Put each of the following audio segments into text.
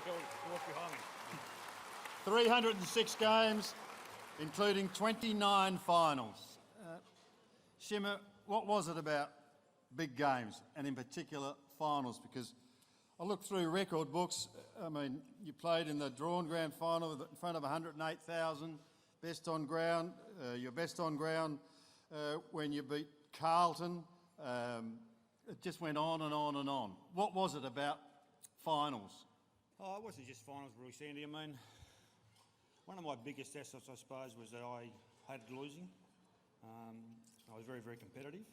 Walk behind me. 306 games, including 29 finals. Shimmer, what was it about big games, and in particular finals? Because I looked through record books. I mean, you played in the drawn grand final in front of 108,000, best on ground, your best on ground when you beat Carlton. It just went on and on and on. What was it about finals? Oh, it wasn't just finals, really, Sandy. I mean, one of my biggest assets, I suppose, was that I hated losing. I was very, very competitive,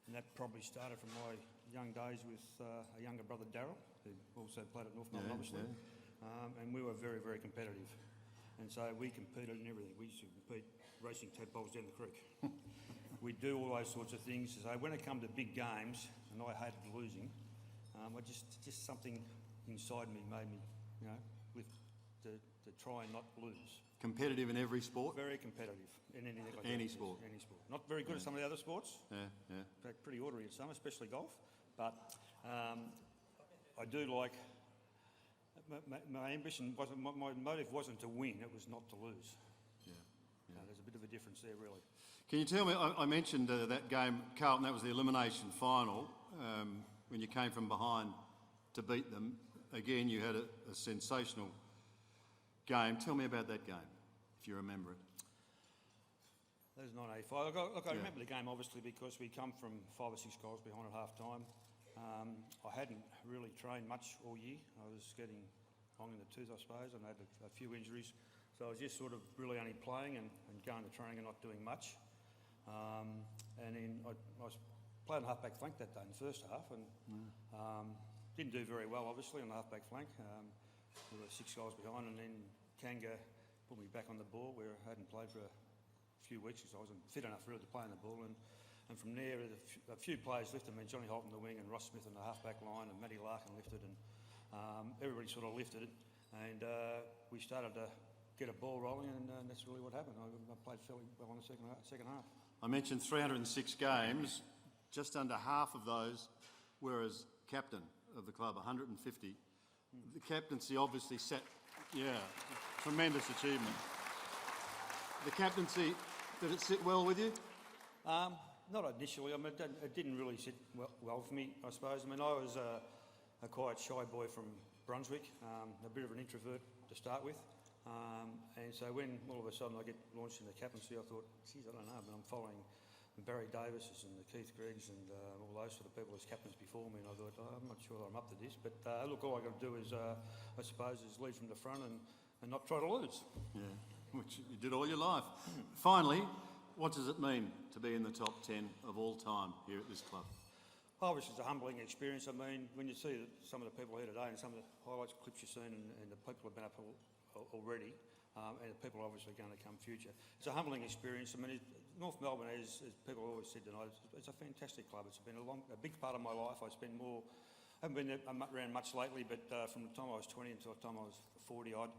and that probably started from my young days with a younger brother, Darryl, who also played at North Melbourne, obviously. Yeah. And we were very, very competitive. And so we competed in everything. We used to compete racing tadpoles down the creek. We'd do all those sorts of things. So when it come to big games, and I hated losing, I just something inside me made me, lift to try and not lose. Competitive in every sport? Very competitive in anything like any sport. Any sport. Not very good at some of the other sports. Yeah. In fact, pretty ordinary at some, especially golf. But I do like. My ambition wasn't. My motive wasn't to win. It was not to lose. Yeah. There's a bit of a difference there, really. Can you tell me? I mentioned that game, Carlton. That was the elimination final when you came from behind to beat them. Again, you had a sensational game. Tell me about that game, if you remember it. That was 1985. Look, I remember the game, obviously, because we come from 5 or 6 goals behind at half-time. I hadn't really trained much all year. I was getting long in the tooth, I suppose, and I had a few injuries. So I was just sort of really only playing and going to training and not doing much. And then I was playing half-back flank that day in the first half, and didn't do very well, obviously, on the half-back flank. We were 6 goals behind, and then Kanga put me back on the ball where I hadn't played for a few weeks because I wasn't fit enough really to play on the ball. And from there, a few players lifted. I mean, Johnny Holt in the wing and Ross Smith in the half-back line and Matty Larkin lifted, and everybody sort of lifted it. And we started to get a ball rolling, and that's really what happened. I played fairly well in the second half. I mentioned 306 games. Just under half of those were as captain of the club, 150. The captaincy obviously tremendous achievement. The captaincy, did it sit well with you? Not initially. I mean, it didn't really sit well for me, I suppose. I mean, I was a quite shy boy from Brunswick, a bit of an introvert to start with. And so when all of a sudden I get launched in the captaincy, I thought, geez, I don't know, but I'm following Barry Davises and the Keith Greggs and all those sort of people as captains before me, and I thought, I'm not sure I'm up to this. But look, all I got to do is, I suppose, is lead from the front and not try to lose. Yeah, which you did all your life. Finally, what does it mean to be in the top 10 of all time here at this club? Obviously, it's a humbling experience. I mean, when you see some of the people here today and some of the highlights clips you've seen and the people who have been up already, and the people obviously going to come future. It's a humbling experience. I mean, North Melbourne, as people always said tonight, it's a fantastic club. It's been a big part of my life. I haven't been around much lately, but from the time I was 20 until the time I was 40 odd,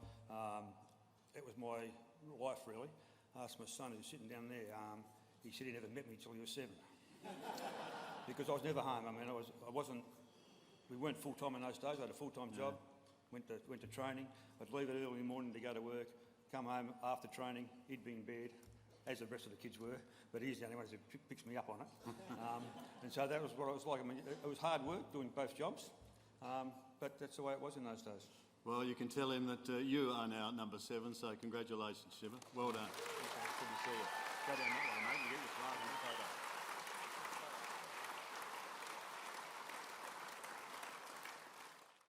it was my life really. I asked my son who's sitting down there, he said he never met me till he was 7. Because I was never home. I mean, we weren't full-time in those days. I had a full-time job, went to training. I'd leave it early in the morning to go to work, come home after training, he'd be in bed, as the rest of the kids were, but he's the only one who picks me up on it. And so that was what it was like. I mean, it was hard work doing both jobs, but that's the way it was in those days. Well, you can tell him that you are now number 7, so congratulations, Shimmer. Well done. Okay, good to see you. Go down that way, mate. You get your flag and photo.